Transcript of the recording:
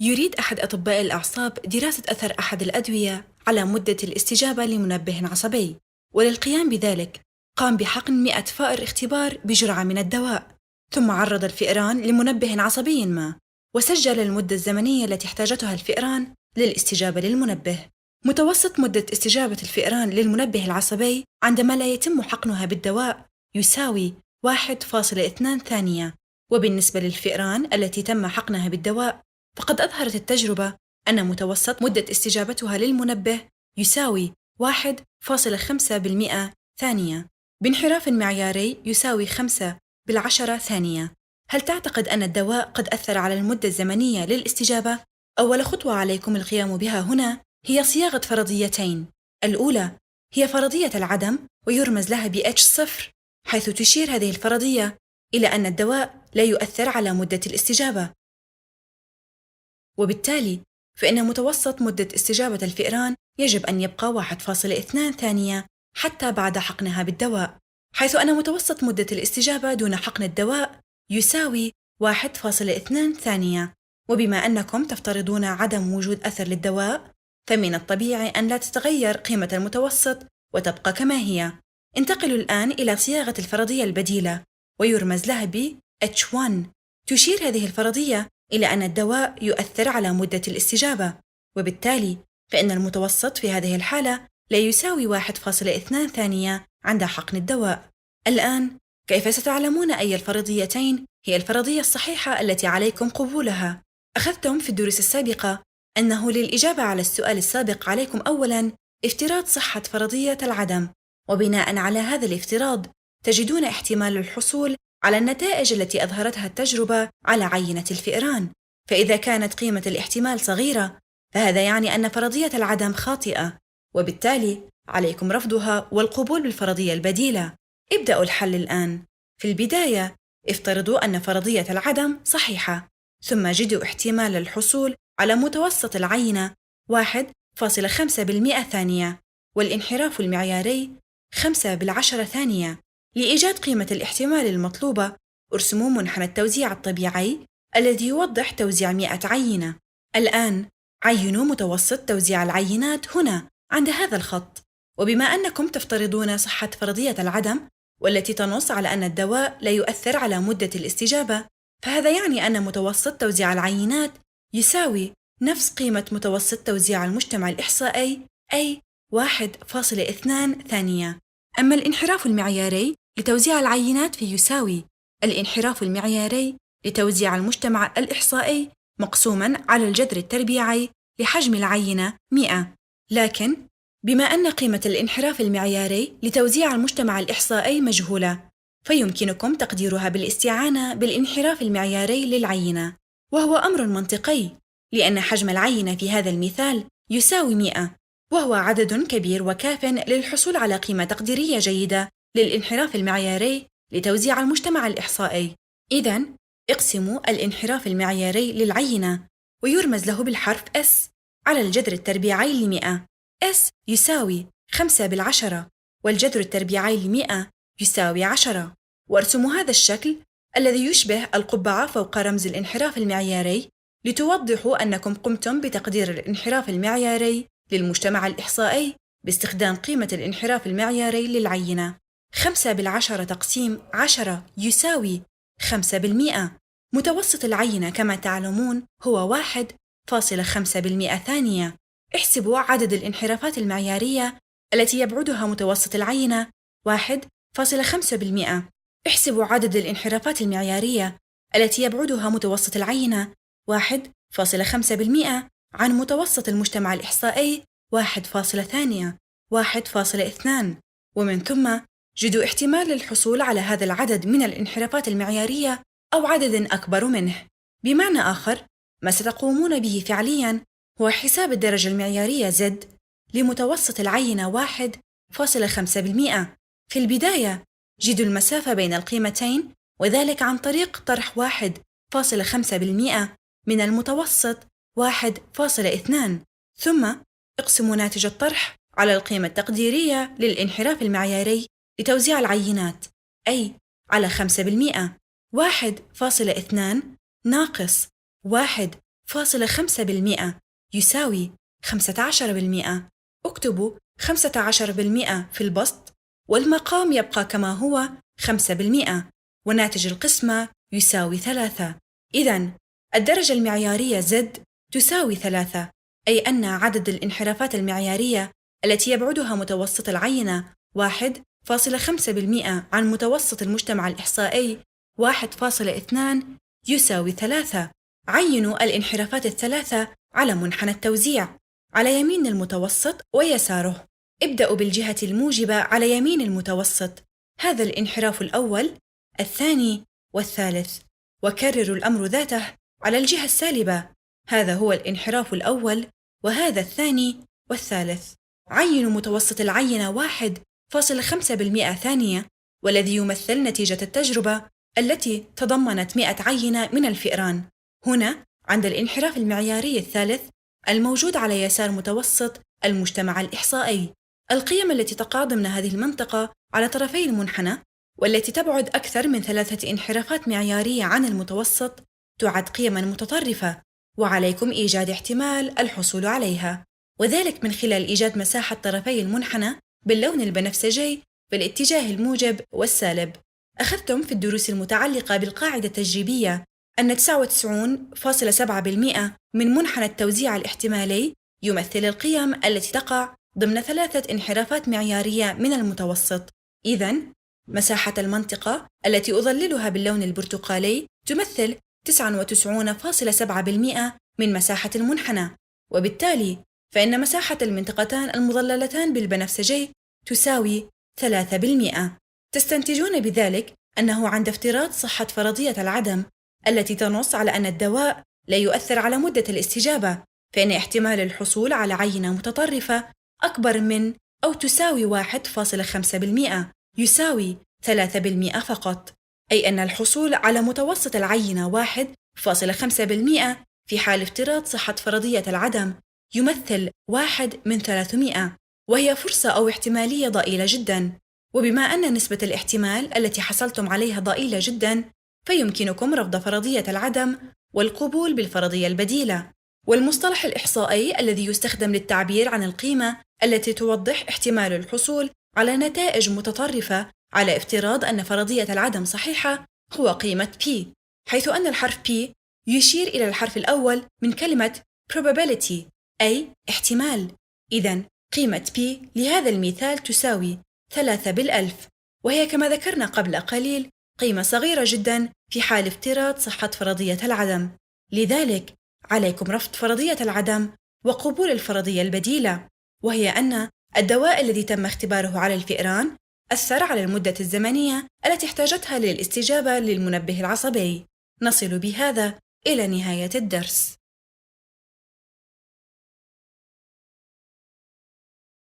يريد أحد أطباء الأعصاب دراسة أثر أحد الأدوية على مدة الاستجابة لمنبه عصبي، وللقيام بذلك قام بحقن 100 فأر اختبار بجرعة من الدواء، ثم عرض الفئران لمنبه عصبي ما، وسجل المدة الزمنية التي احتاجتها الفئران للاستجابة للمنبه. متوسط مدة استجابة الفئران للمنبه العصبي عندما لا يتم حقنها بالدواء يساوي 1.2 ثانية، وبالنسبة للفئران التي تم حقنها بالدواء فقد أظهرت التجربة أن متوسط مدة استجابتها للمنبه يساوي 1.5% ثانية، بانحراف معياري يساوي 5/10 ثانية. هل تعتقد أن الدواء قد أثر على المدة الزمنية للاستجابة؟ أول خطوة عليكم القيام بها هنا هي صياغة فرضيتين. الأولى هي فرضية العدم، ويرمز لها ب H0، حيث تشير هذه الفرضية إلى أن الدواء لا يؤثر على مدة الاستجابة، وبالتالي فإن متوسط مدة استجابة الفئران يجب أن يبقى 1.2 ثانية حتى بعد حقنها بالدواء، حيث أن متوسط مدة الاستجابة دون حقن الدواء يساوي 1.2 ثانية. وبما أنكم تفترضون عدم وجود أثر للدواء، فمن الطبيعي أن لا تتغير قيمة المتوسط وتبقى كما هي. انتقلوا الآن إلى صياغة الفرضية البديلة، ويرمز لها ب H1. تشير هذه الفرضية إلى أن الدواء يؤثر على مدة الاستجابة، وبالتالي فإن المتوسط في هذه الحالة لا يساوي 1.2 ثانية عند حقن الدواء. الآن كيف ستعلمون أي الفرضيتين هي الفرضية الصحيحة التي عليكم قبولها؟ أخذتم في الدروس السابقة أنه للإجابة على السؤال السابق عليكم أولاً افتراض صحة فرضية العدم، وبناء على هذا الافتراض تجدون احتمال الحصول على النتائج التي أظهرتها التجربة على عينة الفئران. فإذا كانت قيمة الاحتمال صغيرة فهذا يعني أن فرضية العدم خاطئة، وبالتالي عليكم رفضها والقبول بالفرضية البديلة. ابدأوا الحل الآن. في البداية افترضوا أن فرضية العدم صحيحة، ثم جدوا احتمال الحصول على متوسط العينة 1.5% ثانية، والانحراف المعياري 5/10 ثانية. لإيجاد قيمة الاحتمال المطلوبة ارسموا منحنى التوزيع الطبيعي الذي يوضح توزيع 100 عينة. الآن عينوا متوسط توزيع العينات هنا عند هذا الخط، وبما أنكم تفترضون صحة فرضية العدم والتي تنص على أن الدواء لا يؤثر على مدة الاستجابة، فهذا يعني أن متوسط توزيع العينات يساوي نفس قيمة متوسط توزيع المجتمع الإحصائي، أي 1.2 ثانية. أما الانحراف المعياري لتوزيع العينات فيساوي الانحراف المعياري لتوزيع المجتمع الإحصائي مقسوماً على الجذر التربيعي لحجم العينة 100. لكن بما أن قيمة الانحراف المعياري لتوزيع المجتمع الإحصائي مجهولة، فيمكنكم تقديرها بالاستعانة بالانحراف المعياري للعينة، وهو أمر منطقي لأن حجم العينة في هذا المثال يساوي 100، وهو عدد كبير وكاف للحصول على قيمة تقديرية جيدة للانحراف المعياري لتوزيع المجتمع الإحصائي. إذن اقسموا الانحراف المعياري للعينة، ويرمز له بالحرف S، على الجذر التربيعي ل100. S يساوي 5/10، والجذر التربيعي ل100 يساوي 10. وارسموا هذا الشكل الذي يشبه القبعة فوق رمز الانحراف المعياري لتوضحوا أنكم قمتم بتقدير الانحراف المعياري للمجتمع الإحصائي باستخدام قيمة الانحراف المعياري للعينة. 5/10 تقسيم 10 يساوي 5%. متوسط العينة كما تعلمون هو 1.5% ثانية. احسبوا عدد الانحرافات المعيارية التي يبعدها متوسط العينة 1.5%. احسبوا عدد الانحرافات المعيارية التي يبعدها متوسط العينة 1.5% عن متوسط المجتمع الإحصائي 1.2، ومن ثم جدوا احتمال الحصول على هذا العدد من الانحرافات المعيارية أو عدد أكبر منه. بمعنى آخر، ما ستقومون به فعلياً هو حساب الدرجة المعيارية Z لمتوسط العينة 1.5%. في البداية جدوا المسافة بين القيمتين، وذلك عن طريق طرح 1.5% من المتوسط 1.2، ثم اقسموا ناتج الطرح على القيمة التقديرية للانحراف المعياري لتوزيع العينات، أي على 5%. 1.2 ناقص 1.5% يساوي 15%. اكتبوا 15% في البسط، والمقام يبقى كما هو 5%، وناتج القسمة يساوي 3. إذن الدرجة المعيارية Z تساوي 3، أي أن عدد الانحرافات المعيارية التي يبعدها متوسط العينة 1.5% عن متوسط المجتمع الإحصائي 1.2 يساوي 3. عينوا الانحرافات الثلاثة على منحنى التوزيع على يمين المتوسط ويساره. ابدأوا بالجهة الموجبة على يمين المتوسط، هذا الانحراف الأول، الثاني والثالث، وكرروا الأمر ذاته على الجهة السالبة، هذا هو الانحراف الأول وهذا الثاني والثالث. عينوا متوسط العينة 1.5% ثانية، والذي يمثل نتيجة التجربة التي تضمنت 100 عينة من الفئران. هنا عند الانحراف المعياري الثالث الموجود على يسار متوسط المجتمع الإحصائي، القيم التي تقع ضمن هذه المنطقة على طرفي المنحنى والتي تبعد أكثر من 3 انحرافات معيارية عن المتوسط تعد قيماً متطرفة، وعليكم إيجاد احتمال الحصول عليها، وذلك من خلال إيجاد مساحة طرفي المنحنى باللون البنفسجي بالاتجاه الموجب والسالب. أخذتم في الدروس المتعلقة بالقاعدة التجريبية أن 99.7% من منحنى التوزيع الاحتمالي يمثل القيم التي تقع ضمن 3 انحرافات معيارية من المتوسط. إذن مساحة المنطقة التي أظللها باللون البرتقالي تمثل 99.7% من مساحة المنحنى، وبالتالي فإن مساحة المنطقتان المظللتان بالبنفسجي تساوي 3%. تستنتجون بذلك أنه عند افتراض صحة فرضية العدم التي تنص على أن الدواء لا يؤثر على مدة الاستجابة، فإن احتمال الحصول على عينة متطرفة أكبر من أو تساوي 1.5% يساوي 3% فقط، أي أن الحصول على متوسط العينة 1.5% في حال افتراض صحة فرضية العدم يمثل 1 من 300، وهي فرصة أو احتمالية ضئيلة جداً. وبما أن نسبة الاحتمال التي حصلتم عليها ضئيلة جداً، فيمكنكم رفض فرضية العدم والقبول بالفرضية البديلة. والمصطلح الإحصائي الذي يستخدم للتعبير عن القيمة التي توضح احتمال الحصول على نتائج متطرفة على افتراض أن فرضية العدم صحيحة هو قيمة P، حيث أن الحرف P يشير إلى الحرف الأول من كلمة probability أي احتمال. إذن قيمة P لهذا المثال تساوي 3/1000، وهي كما ذكرنا قبل قليل قيمة صغيرة جدا في حال افتراض صحة فرضية العدم. لذلك عليكم رفض فرضية العدم وقبول الفرضية البديلة، وهي أن الدواء الذي تم اختباره على الفئران أثر على المدة الزمنية التي احتاجتها للاستجابة للمنبه العصبي. نصل بهذا إلى نهاية الدرس.